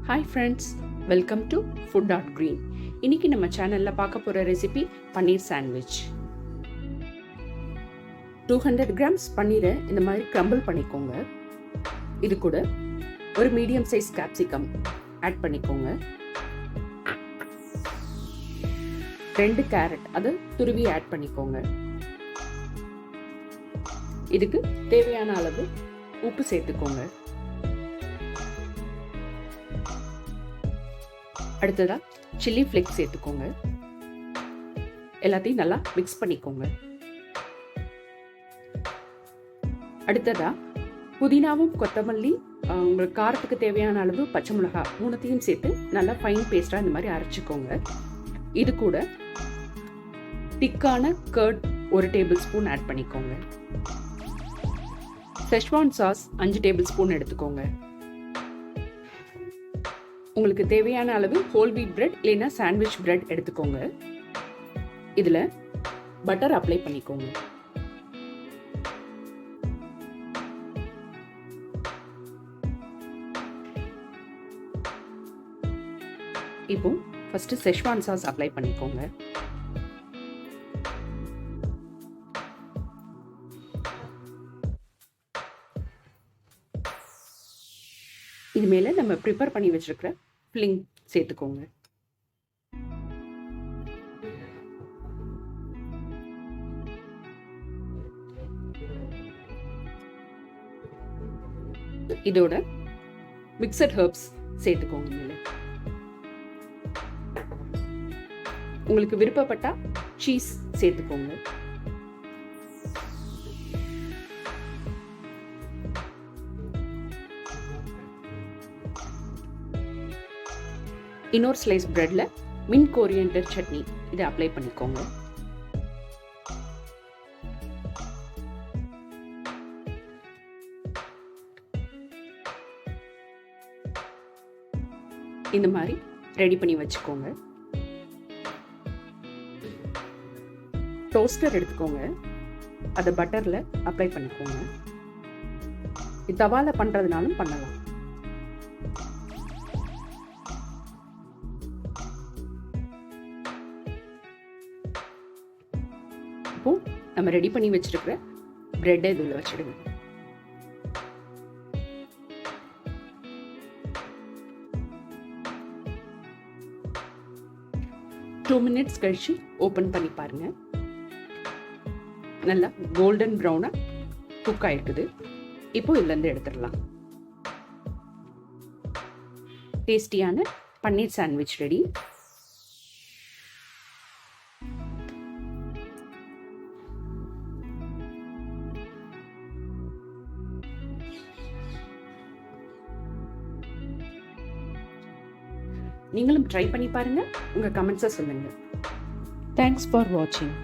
Hi friends, welcome to food dot green. இன்றைக்கி நம்ம சேனலில் பார்க்க போகிற ரெசிபி பன்னீர் சாண்ட்விச். 200 கிராம்ஸ் பன்னீரை இந்த மாதிரி க்ரம்பிள் பண்ணிக்கோங்க. இது கூட ஒரு மீடியம் சைஸ் கேப்சிகம் ஆட் பண்ணிக்கோங்க. 2 கேரட் அதை துருவி ஆட் பண்ணிக்கோங்க. இதுக்கு தேவையான அளவு உப்பு சேர்த்துக்கோங்க. அடுத்ததா சில்லி ஃப்ளேக்ஸ் சேர்த்துக்கோங்க. எல்லாத்தையும் நல்லா மிக்ஸ் பண்ணிக்கோங்க. அடுத்ததா புதினாவும் கொத்தமல்லி, உங்களுக்கு காரத்துக்கு தேவையான அளவு பச்சை மிளகாய் 3த்தையும் சேர்த்து நல்லா ஃபைன் பேஸ்டா இந்த மாதிரி அரைச்சிக்கோங்க. இது கூட திக்கான கர்ட் 1 டேபிள் ஸ்பூன் ஆட் பண்ணிக்கோங்க. செஷ்வான் சாஸ் 5 டேபிள் ஸ்பூன் எடுத்துக்கோங்க. உங்களுக்கு தேவையான அளவு ஹோல் வீட் பிரெட் இல்லைன்னா சாண்ட்விச் பிரெட் எடுத்துக்கோங்க. இதில் பட்டர் அப்ளை பண்ணிக்கோங்க. இப்போ ஃபர்ஸ்ட் செஷ்வான் சாஸ் அப்ளை பண்ணிக்கோங்க. இது மேலே நம்ம ப்ரிப்பேர் பண்ணி வச்சிருக்கிற ஃபில்லிங் சேர்த்துக்கோங்க. இதோட மிக்சட் ஹெர்ப்ஸ் சேர்த்துக்கோங்க. மேலே உங்களுக்கு விருப்பப்பட்டா சீஸ் சேர்த்துக்கோங்க. இன்னொரு ஸ்லைஸ் பிரெட்ல மின்ட் கோரியண்டர் சட்னி இதை அப்ளை பண்ணிக்கோங்க. இந்த மாதிரி ரெடி பண்ணி வச்சுக்கோங்க. டோஸ்டர் எடுத்துக்கோங்க. அதை பட்டர்ல அப்ளை பண்ணிக்கோங்க. தவால பண்றதுனாலும் பண்ணலாம். இப்போ நம்ம ரெடி பண்ணி வச்சிருக்கிற பிரெட்டை இதில் வச்சிடுங்க. டூ மினிட்ஸ் கழிச்சு ஓப்பன் பண்ணி பாருங்க. நல்லா கோல்டன் ப்ரௌனா குக் ஆயிருக்குது. இப்போ இதுலேருந்து எடுத்துடலாம். டேஸ்டியான பன்னீர் சாண்ட்விச் ரெடி. நீங்களும் ட்ரை பண்ணி பாருங்க. உங்க கமெண்ட்ஸை சொல்லுங்க. தேங்க்ஸ் ஃபார் வாட்சிங்.